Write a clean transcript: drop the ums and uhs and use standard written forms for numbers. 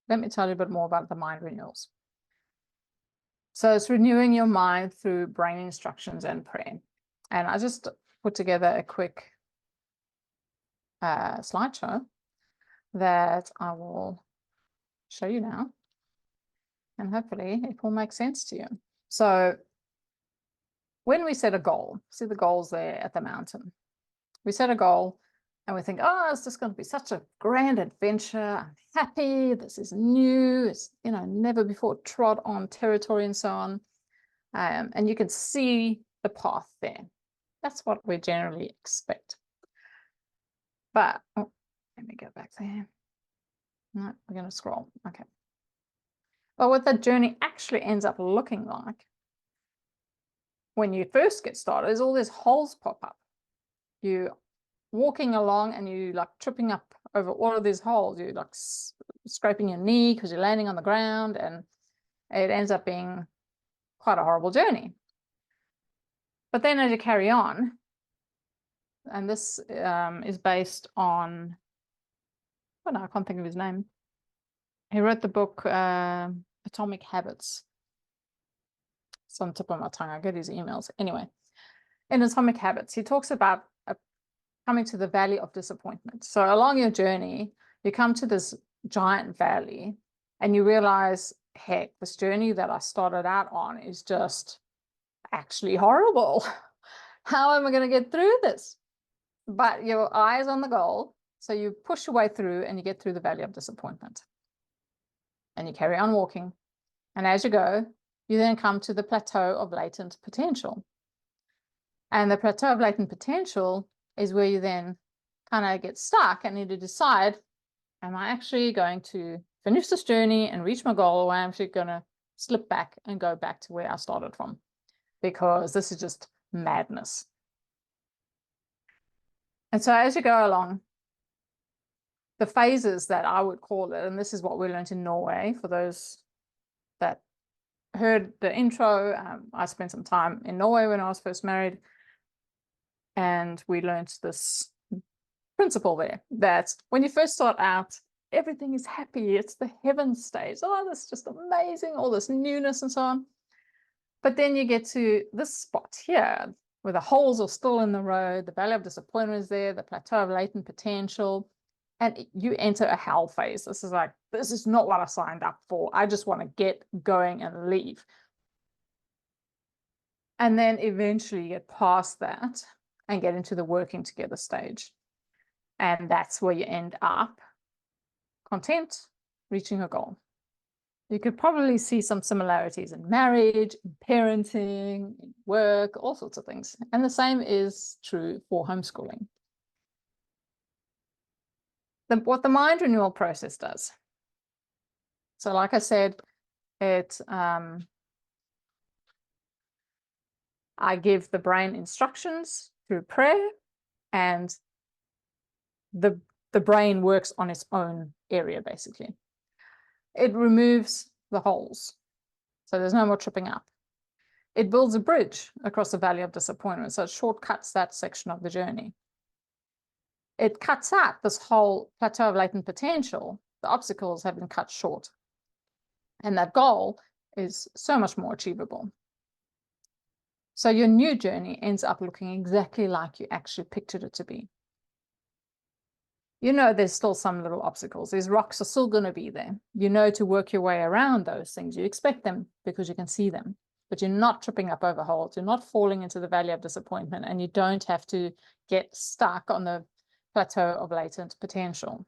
let me tell you a bit more about the mind renewals. So it's renewing your mind through brain instructions and prayer. And I just put together a quick slideshow that I will show you now. And hopefully it will make sense to you. So when we set a goal, see the goals there at the mountain. We set a goal and we think, oh, it's just going to be such a grand adventure. I'm happy. This is new. It's, never before trod on territory and so on. And you can see the path there. That's what we generally expect. But let me go back there. No, we're going to scroll. Okay. But what that journey actually ends up looking like when you first get started is all these holes pop up. You walking along and you like tripping up over all of these holes. You like scraping your knee because you're landing on the ground, and it ends up being quite a horrible journey. But then as you carry on, and this is based on, oh no, I can't think of his name. He wrote the book Atomic Habits. It's on the tip of my tongue. I get his emails. Anyway, in Atomic Habits, he talks about coming to the valley of disappointment. So along your journey, you come to this giant valley and you realize, heck, this journey that I started out on is just actually horrible. How am I going to get through this? But your eye is on the goal. So you push your way through and you get through the valley of disappointment. And you carry on walking. And as you go, you then come to the plateau of latent potential. And the plateau of latent potential is where you then kind of get stuck and need to decide, am I actually going to finish this journey and reach my goal, or am I actually going to slip back and go back to where I started from? Because this is just madness. And so as you go along, the phases that I would call it, and this is what we learned in Norway, for those that heard the intro, I spent some time in Norway when I was first married. And we learned this principle there, that when you first start out, everything is happy. It's the heaven stage. Oh, this is just amazing, all this newness and so on. But then you get to this spot here, where the holes are still in the road, the valley of disappointment is there, the plateau of latent potential, and you enter a hell phase. This is like, this is not what I signed up for. I just want to get going and leave. And then eventually you get past that and get into the working together stage. And that's where you end up content, reaching a goal. You could probably see some similarities in marriage, in parenting, in work, all sorts of things. And the same is true for homeschooling. What the mind renewal process does. So like I said, I give the brain instructions through prayer, and the brain works on its own area, basically. It removes the holes, so there's no more tripping up. It builds a bridge across the valley of disappointment, so it shortcuts that section of the journey. It cuts out this whole plateau of latent potential. The obstacles have been cut short, and that goal is so much more achievable. So your new journey ends up looking exactly like you actually pictured it to be. There's still some little obstacles. These rocks are still going to be there. To work your way around those things. You expect them because you can see them, but you're not tripping up over holes. You're not falling into the valley of disappointment, and you don't have to get stuck on the plateau of latent potential.